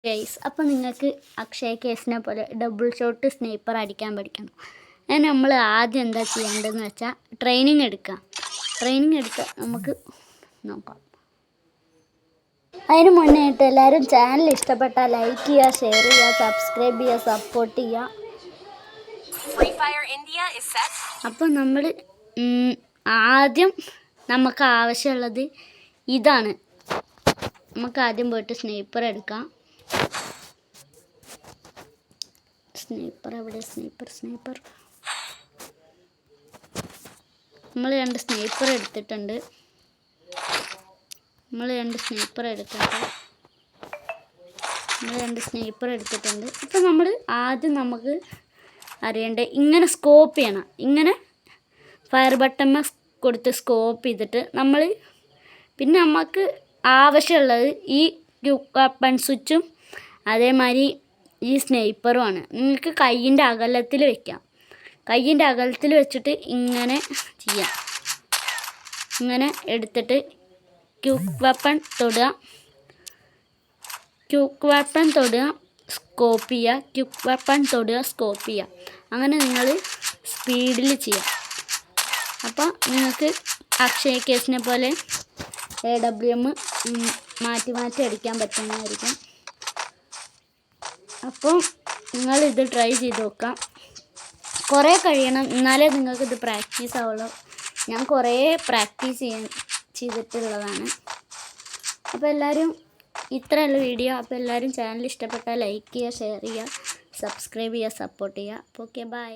Guys, അപ്പോൾ നിങ്ങൾക്ക് അക്ഷയ കേസിനെ പോലെ ഡബിൾ ഷോട്ട് സ്നൈപ്പർ അടിക്കാൻ പഠിക്കണം. അതിന് നമ്മൾ ആദ്യം എന്താ ചെയ്യേണ്ടതെന്ന് വെച്ചാൽ ട്രെയിനിങ് എടുക്കാം. ട്രെയിനിങ് എടുത്ത് നമുക്ക് നോക്കാം. അതിന് മുന്നേ ആയിട്ട് എല്ലാവരും ചാനൽ ഇഷ്ടപ്പെട്ടാൽ ലൈക്ക് ചെയ്യുക, ഷെയർ ചെയ്യുക, സബ്സ്ക്രൈബ് ചെയ്യുക, സപ്പോർട്ട് ചെയ്യുക. അപ്പോൾ നമ്മൾ ആദ്യം നമുക്ക് ആവശ്യമുള്ളത് ഇതാണ്. നമുക്ക് ആദ്യം പോയിട്ട് സ്നൈപ്പർ എടുക്കാം. സ്നൈപ്പർ എവിടെ? സ്നൈപ്പർ നമ്മൾ രണ്ട് സ്നൈപ്പർ എടുത്തിട്ടുണ്ട്. നമ്മൾ രണ്ട് സ്നൈപ്പർ എടുത്തിട്ടുണ്ട്. ഇപ്പം നമ്മൾ ആദ്യം നമുക്ക് അറിയേണ്ടത് ഇങ്ങനെ സ്കോപ്പ് ചെയ്യണം. ഇങ്ങനെ ഫയർ ബട്ടൺ കൊടുത്ത് സ്കോപ്പ് ചെയ്തിട്ട് നമ്മൾ പിന്നെ നമുക്ക് ആവശ്യമുള്ളത് ഈ വെപ്പൺ സ്വിച്ചും അതേമാതിരി ഈ സ്നൈപ്പറുമാണ്. നിങ്ങൾക്ക് കയ്യിൻ്റെ അകലത്തിൽ വെക്കാം. കയ്യിൻ്റെ അകലത്തിൽ വെച്ചിട്ട് ഇങ്ങനെ ചെയ്യാം. ഇങ്ങനെ എടുത്തിട്ട് ക്വിക്ക് വെപ്പൺ തൊടുക, സ്കോപ്പ് ചെയ്യുക, ക്വിക്ക് വെപ്പൺ തൊടുക, സ്കോപ്പ് ചെയ്യുക. അങ്ങനെ നിങ്ങൾ സ്പീഡിൽ ചെയ്യാം. അപ്പോൾ നിങ്ങൾക്ക് അക്ഷയ കേസിനെ പോലെ AWM മാറ്റി അടിക്കാൻ പറ്റുന്നതായിരിക്കും. അപ്പോൾ നിങ്ങളിത് ട്രൈ ചെയ്ത് നോക്കാം. കുറേ കഴിയണം, എന്നാലേ നിങ്ങൾക്കിത് പ്രാക്ടീസ് ആവുള്ളൂ. ഞാൻ കുറേ പ്രാക്ടീസ് ചെയ്തിട്ടുള്ളതാണ്. അപ്പോൾ എല്ലാവരും ഇത്രയുള്ള വീഡിയോ. അപ്പോൾ എല്ലാവരും ചാനൽ ഇഷ്ടപ്പെട്ടാൽ ലൈക്ക് ചെയ്യുക, ഷെയർ ചെയ്യുക, സബ്സ്ക്രൈബ് ചെയ്യുക, സപ്പോർട്ട് ചെയ്യുക. അപ്പോൾ ഓക്കെ, ബൈ.